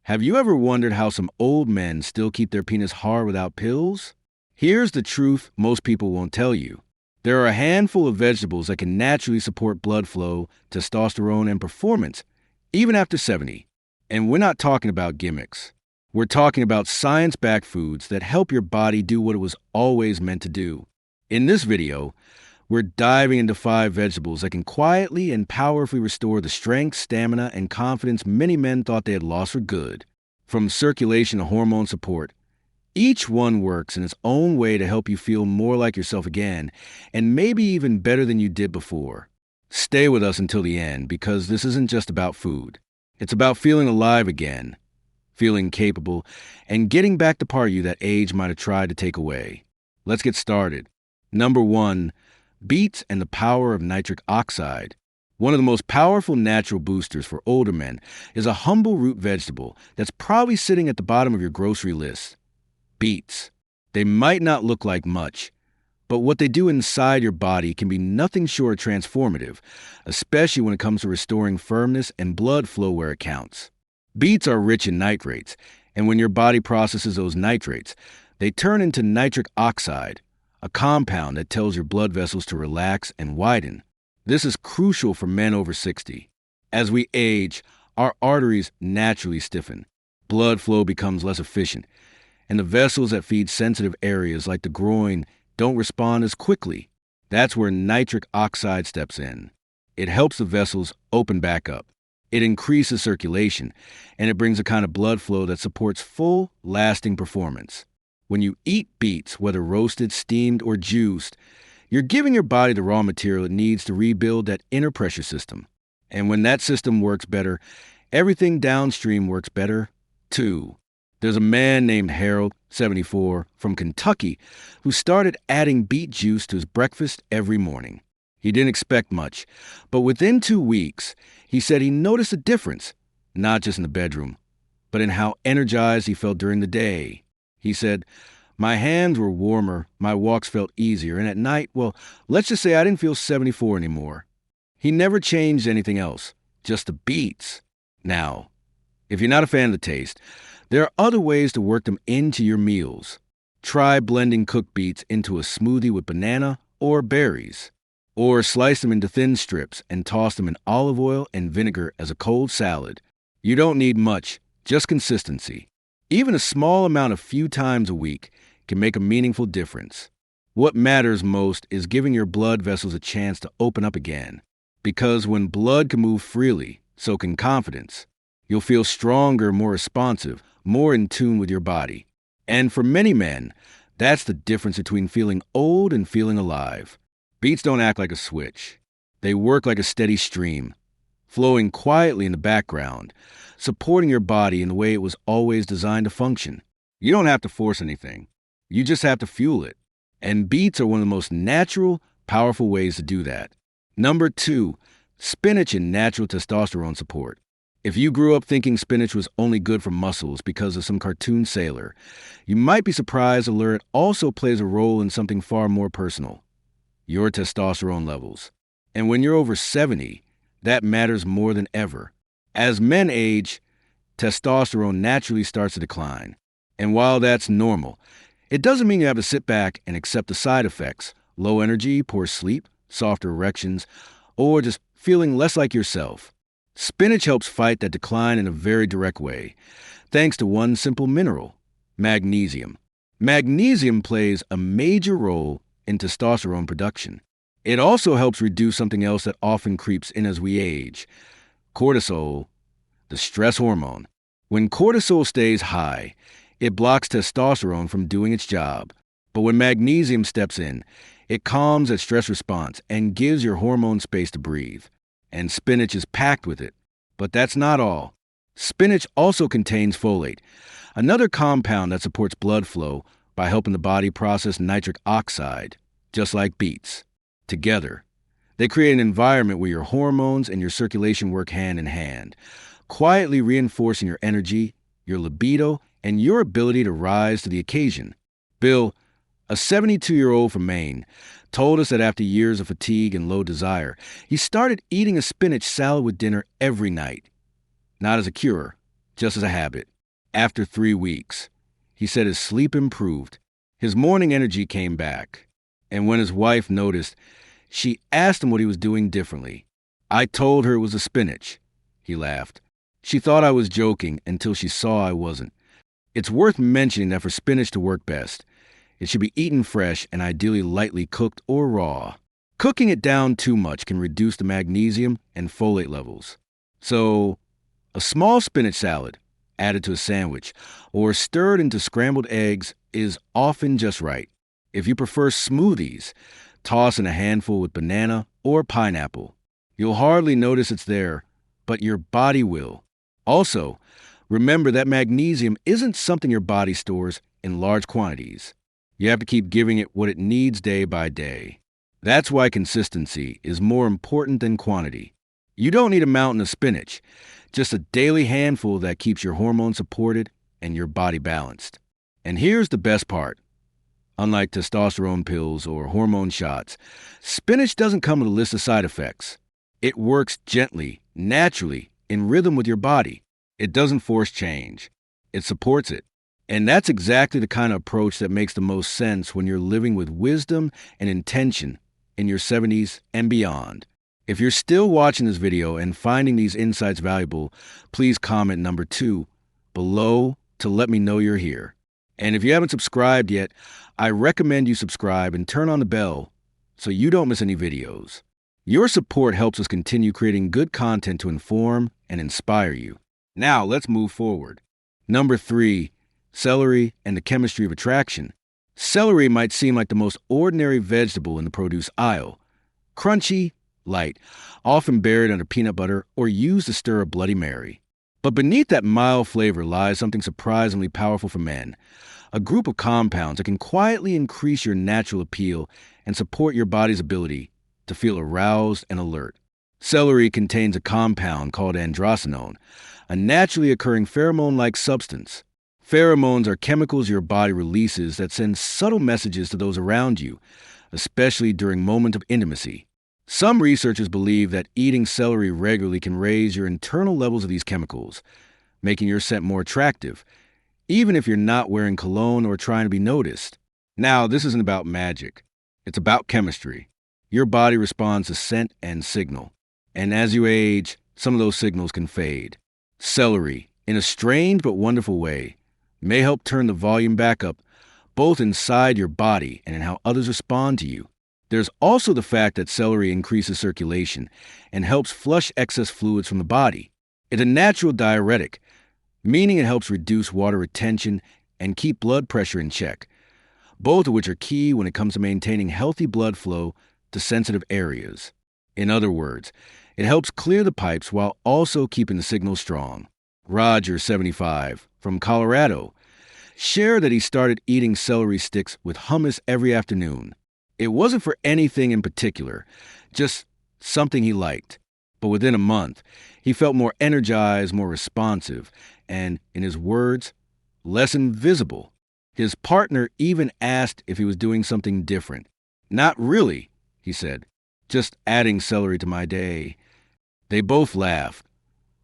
Have you ever wondered how some old men still keep their penis hard without pills? Here's the truth most people won't tell you. There are a handful of vegetables that can naturally support blood flow, testosterone, and performance, even after 70. And we're not talking about gimmicks. We're talking about science-backed foods that help your body do what it was always meant to do. In this video, we're diving into 5 vegetables that can quietly and powerfully restore the strength, stamina, and confidence many men thought they had lost for good. From circulation to hormone support, each one works in its own way to help you feel more like yourself again, and maybe even better than you did before. Stay with us until the end, because this isn't just about food. It's about feeling alive again, feeling capable, and getting back the part of you that age might have tried to take away. Let's get started. Number 1. Beets and the power of nitric oxide. One of the most powerful natural boosters for older men is a humble root vegetable that's probably sitting at the bottom of your grocery list. Beets. They might not look like much, but what they do inside your body can be nothing short of transformative, especially when it comes to restoring firmness and blood flow where it counts. Beets are rich in nitrates, and when your body processes those nitrates, they turn into nitric oxide, a compound that tells your blood vessels to relax and widen. This is crucial for men over 60. As we age, our arteries naturally stiffen, blood flow becomes less efficient, and the vessels that feed sensitive areas like the groin don't respond as quickly. That's where nitric oxide steps in. It helps the vessels open back up. It increases circulation, and it brings a kind of blood flow that supports full, lasting performance. When you eat beets, whether roasted, steamed, or juiced, you're giving your body the raw material it needs to rebuild that inner pressure system. And when that system works better, everything downstream works better, too. There's a man named Harold, 74, from Kentucky, who started adding beet juice to his breakfast every morning. He didn't expect much, but within 2 weeks, he said he noticed a difference, not just in the bedroom, but in how energized he felt during the day. He said, "My hands were warmer, my walks felt easier, and at night, well, let's just say I didn't feel 74 anymore." He never changed anything else, just the beets. Now, if you're not a fan of the taste, there are other ways to work them into your meals. Try blending cooked beets into a smoothie with banana or berries. Or slice them into thin strips and toss them in olive oil and vinegar as a cold salad. You don't need much, just consistency. Even a small amount a few times a week can make a meaningful difference. What matters most is giving your blood vessels a chance to open up again. Because when blood can move freely, so can confidence. You'll feel stronger, more responsive, more in tune with your body. And for many men, that's the difference between feeling old and feeling alive. Beets don't act like a switch. They work like a steady stream, flowing quietly in the background, supporting your body in the way it was always designed to function. You don't have to force anything. You just have to fuel it. And beets are one of the most natural, powerful ways to do that. Number 2, spinach and natural testosterone support. If you grew up thinking spinach was only good for muscles because of some cartoon sailor, you might be surprised to learn it also plays a role in something far more personal: your testosterone levels. And when you're over 70, that matters more than ever. As men age, testosterone naturally starts to decline. And while that's normal, it doesn't mean you have to sit back and accept the side effects: low energy, poor sleep, softer erections, or just feeling less like yourself. Spinach helps fight that decline in a very direct way, thanks to one simple mineral: magnesium. Magnesium plays a major role in testosterone production. It also helps reduce something else that often creeps in as we age: cortisol, the stress hormone. When cortisol stays high, it blocks testosterone from doing its job. But when magnesium steps in, it calms that stress response and gives your hormone space to breathe. And spinach is packed with it. But that's not all. Spinach also contains folate, another compound that supports blood flow by helping the body process nitric oxide, just like beets. Together, they create an environment where your hormones and your circulation work hand in hand, quietly reinforcing your energy, your libido, and your ability to rise to the occasion. Bill, a 72-year-old from Maine, told us that after years of fatigue and low desire, he started eating a spinach salad with dinner every night. Not as a cure, just as a habit. After 3 weeks, he said his sleep improved, his morning energy came back, and when his wife noticed, she asked him what he was doing differently. "I told her it was the spinach," he laughed. "She thought I was joking until she saw I wasn't." It's worth mentioning that for spinach to work best, it should be eaten fresh and ideally lightly cooked or raw. Cooking it down too much can reduce the magnesium and folate levels. So, a small spinach salad, added to a sandwich, or stirred into scrambled eggs is often just right. If you prefer smoothies, toss in a handful with banana or pineapple. You'll hardly notice it's there, but your body will. Also, remember that magnesium isn't something your body stores in large quantities. You have to keep giving it what it needs day by day. That's why consistency is more important than quantity. You don't need a mountain of spinach, just a daily handful that keeps your hormones supported and your body balanced. And here's the best part. Unlike testosterone pills or hormone shots, spinach doesn't come with a list of side effects. It works gently, naturally, in rhythm with your body. It doesn't force change. It supports it. And that's exactly the kind of approach that makes the most sense when you're living with wisdom and intention in your 70s and beyond. If you're still watching this video and finding these insights valuable, please comment number 2 below to let me know you're here. And if you haven't subscribed yet, I recommend you subscribe and turn on the bell so you don't miss any videos. Your support helps us continue creating good content to inform and inspire you. Now, let's move forward. Number 3, celery and the chemistry of attraction. Celery might seem like the most ordinary vegetable in the produce aisle. Crunchy, light, often buried under peanut butter or used to stir a Bloody Mary. But beneath that mild flavor lies something surprisingly powerful for men. A group of compounds that can quietly increase your natural appeal and support your body's ability to feel aroused and alert. Celery contains a compound called androstenone, a naturally occurring pheromone-like substance. Pheromones are chemicals your body releases that send subtle messages to those around you, especially during moments of intimacy. Some researchers believe that eating celery regularly can raise your internal levels of these chemicals, making your scent more attractive, even if you're not wearing cologne or trying to be noticed. Now, this isn't about magic. It's about chemistry. Your body responds to scent and signal. And as you age, some of those signals can fade. Celery, in a strange but wonderful way, may help turn the volume back up, both inside your body and in how others respond to you. There's also the fact that celery increases circulation and helps flush excess fluids from the body. It's a natural diuretic, meaning it helps reduce water retention and keep blood pressure in check, both of which are key when it comes to maintaining healthy blood flow to sensitive areas. In other words, it helps clear the pipes while also keeping the signal strong. Roger, 75, from Colorado, shared that he started eating celery sticks with hummus every afternoon. It wasn't for anything in particular, just something he liked. But within a month, he felt more energized, more responsive, and, in his words, less invisible. His partner even asked if he was doing something different. "Not really," he said, "just adding celery to my day." They both laughed,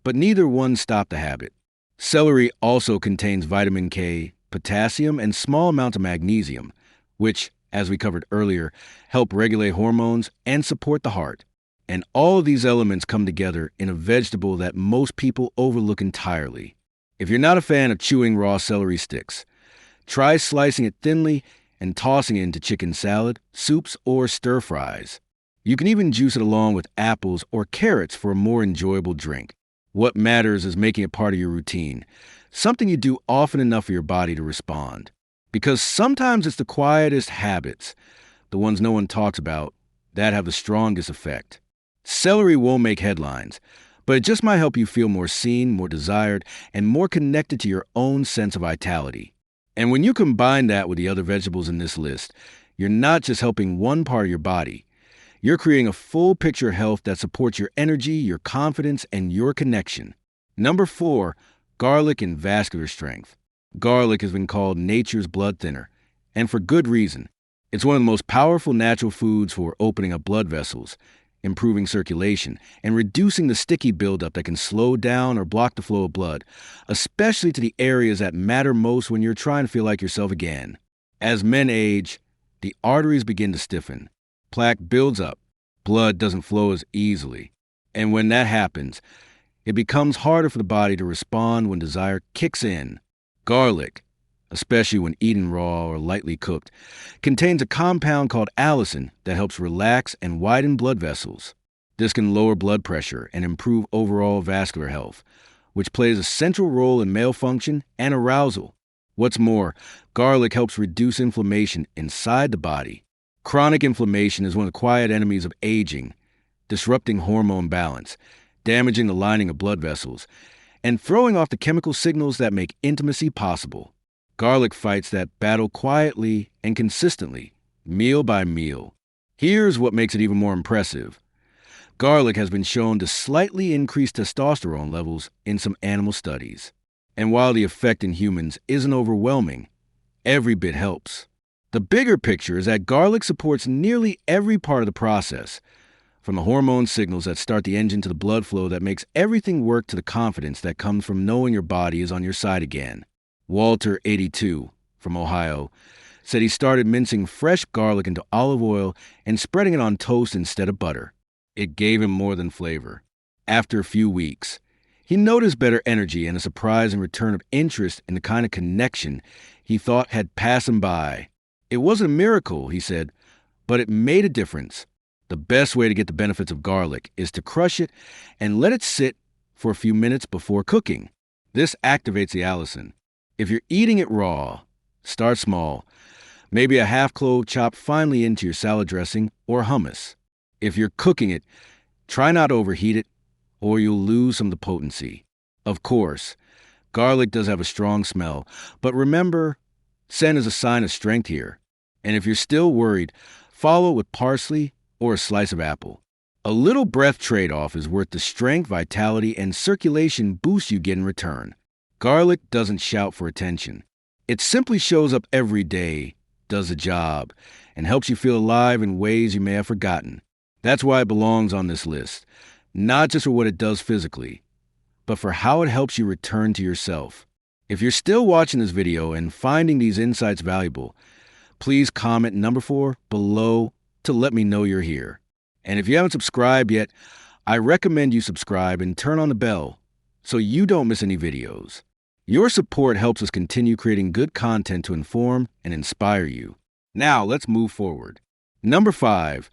but neither one stopped the habit. Celery also contains vitamin K, potassium, and small amounts of magnesium, which, as we covered earlier, help regulate hormones and support the heart. And all of these elements come together in a vegetable that most people overlook entirely. If you're not a fan of chewing raw celery sticks, try slicing it thinly and tossing it into chicken salad, soups, or stir fries. You can even juice it along with apples or carrots for a more enjoyable drink. What matters is making it part of your routine, something you do often enough for your body to respond. Because sometimes it's the quietest habits, the ones no one talks about, that have the strongest effect. Celery won't make headlines, but it just might help you feel more seen, more desired, and more connected to your own sense of vitality. And when you combine that with the other vegetables in this list, you're not just helping one part of your body. You're creating a full picture of health that supports your energy, your confidence, and your connection. Number 4, garlic and vascular strength. Garlic has been called nature's blood thinner, and for good reason. It's one of the most powerful natural foods for opening up blood vessels, improving circulation, and reducing the sticky buildup that can slow down or block the flow of blood, especially to the areas that matter most when you're trying to feel like yourself again. As men age, the arteries begin to stiffen. Plaque builds up. Blood doesn't flow as easily. And when that happens, it becomes harder for the body to respond when desire kicks in. Garlic, especially when eaten raw or lightly cooked, contains a compound called allicin that helps relax and widen blood vessels. This can lower blood pressure and improve overall vascular health, which plays a central role in male function and arousal. What's more, garlic helps reduce inflammation inside the body. Chronic inflammation is one of the quiet enemies of aging, disrupting hormone balance, damaging the lining of blood vessels, and throwing off the chemical signals that make intimacy possible. Garlic fights that battle quietly and consistently, meal by meal. Here's what makes it even more impressive. Garlic has been shown to slightly increase testosterone levels in some animal studies. And while the effect in humans isn't overwhelming, every bit helps. The bigger picture is that garlic supports nearly every part of the process, from the hormone signals that start the engine to the blood flow that makes everything work to the confidence that comes from knowing your body is on your side again. Walter, 82, from Ohio, said he started mincing fresh garlic into olive oil and spreading it on toast instead of butter. It gave him more than flavor. After a few weeks, he noticed better energy and a surprising return of interest in the kind of connection he thought had passed him by. It wasn't a miracle, he said, but it made a difference. The best way to get the benefits of garlic is to crush it and let it sit for a few minutes before cooking. This activates the allicin. If you're eating it raw, start small. Maybe a half clove chopped finely into your salad dressing or hummus. If you're cooking it, try not to overheat it, or you'll lose some of the potency. Of course, garlic does have a strong smell, but remember, scent is a sign of strength here. And if you're still worried, follow with parsley or a slice of apple. A little breath trade-off is worth the strength, vitality, and circulation boost you get in return. Garlic doesn't shout for attention. It simply shows up every day, does the job, and helps you feel alive in ways you may have forgotten. That's why it belongs on this list, not just for what it does physically, but for how it helps you return to yourself. If you're still watching this video and finding these insights valuable, please comment number 4 below to let me know you're here. And if you haven't subscribed yet, I recommend you subscribe and turn on the bell so you don't miss any videos. Your support helps us continue creating good content to inform and inspire you. Now, let's move forward. Number 5,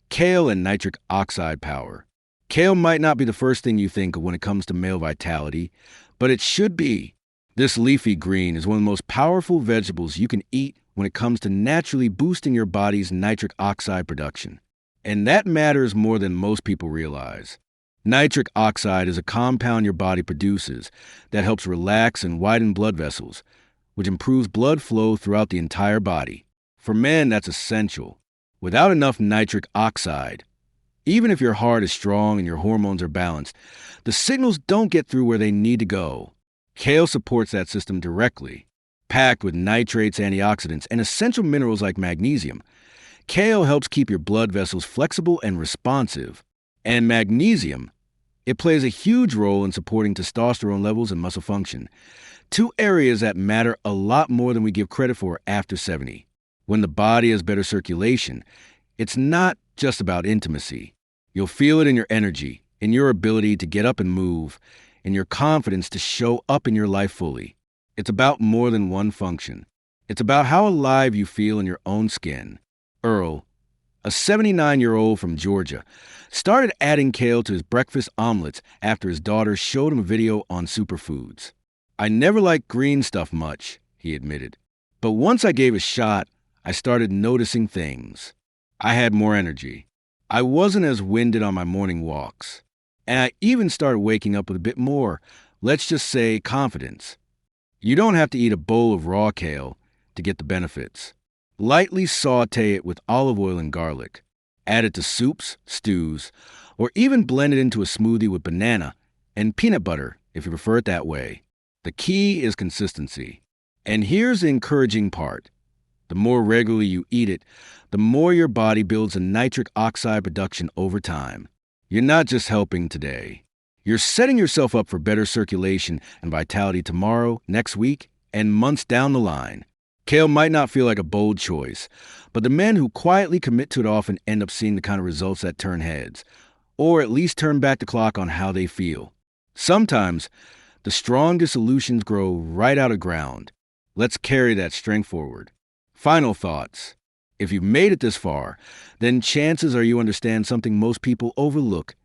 kale and nitric oxide power. Kale might not be the first thing you think of when it comes to male vitality, but it should be. This leafy green is one of the most powerful vegetables you can eat when it comes to naturally boosting your body's nitric oxide production. And that matters more than most people realize. Nitric oxide is a compound your body produces that helps relax and widen blood vessels, which improves blood flow throughout the entire body. For men, that's essential. Without enough nitric oxide, even if your heart is strong and your hormones are balanced, the signals don't get through where they need to go. Kale supports that system directly. Packed with nitrates, antioxidants, and essential minerals like magnesium, kale helps keep your blood vessels flexible and responsive. And magnesium, it plays a huge role in supporting testosterone levels and muscle function, 2 areas that matter a lot more than we give credit for after 70. When the body has better circulation, it's not just about intimacy. You'll feel it in your energy, in your ability to get up and move, in your confidence to show up in your life fully. It's about more than one function. It's about how alive you feel in your own skin. Earl, a 79-year-old from Georgia, started adding kale to his breakfast omelets after his daughter showed him a video on superfoods. I never liked green stuff much, he admitted. But once I gave it a shot, I started noticing things. I had more energy. I wasn't as winded on my morning walks. And I even started waking up with a bit more, let's just say, confidence. You don't have to eat a bowl of raw kale to get the benefits. Lightly saute it with olive oil and garlic. Add it to soups, stews, or even blend it into a smoothie with banana and peanut butter if you prefer it that way. The key is consistency. And here's the encouraging part. The more regularly you eat it, the more your body builds a nitric oxide production over time. You're not just helping today. You're setting yourself up for better circulation and vitality tomorrow, next week, and months down the line. Kale might not feel like a bold choice, but the men who quietly commit to it often end up seeing the kind of results that turn heads, or at least turn back the clock on how they feel. Sometimes, the strongest solutions grow right out of ground. Let's carry that strength forward. Final thoughts. If you've made it this far, then chances are you understand something most people overlook.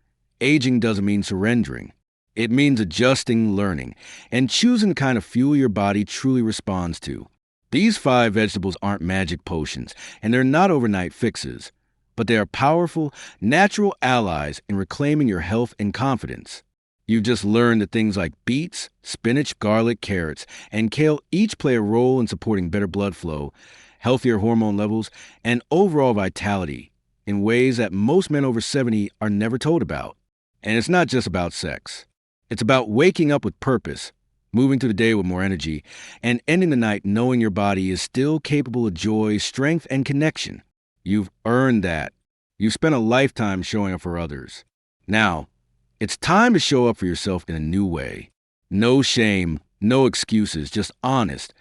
Aging doesn't mean surrendering. It means adjusting, learning, and choosing the kind of fuel your body truly responds to. These 5 vegetables aren't magic potions, and they're not overnight fixes, but they are powerful, natural allies in reclaiming your health and confidence. You've just learned that things like beets, spinach, garlic, carrots, and kale each play a role in supporting better blood flow, healthier hormone levels, and overall vitality in ways that most men over 70 are never told about. And it's not just about sex. It's about waking up with purpose, moving through the day with more energy, and ending the night knowing your body is still capable of joy, strength, and connection. You've earned that. You've spent a lifetime showing up for others. Now, it's time to show up for yourself in a new way. No shame, no excuses, just honest,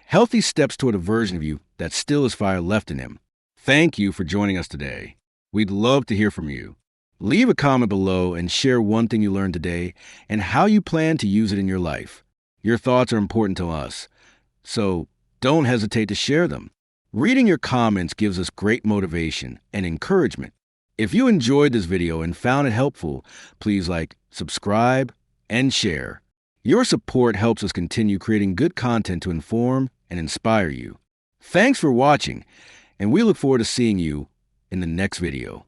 healthy steps toward a version of you that still has fire left in him. Thank you for joining us today. We'd love to hear from you. Leave a comment below and share one thing you learned today and how you plan to use it in your life. Your thoughts are important to us, so don't hesitate to share them. Reading your comments gives us great motivation and encouragement. If you enjoyed this video and found it helpful, please like, subscribe, and share. Your support helps us continue creating good content to inform and inspire you. Thanks for watching, and we look forward to seeing you in the next video.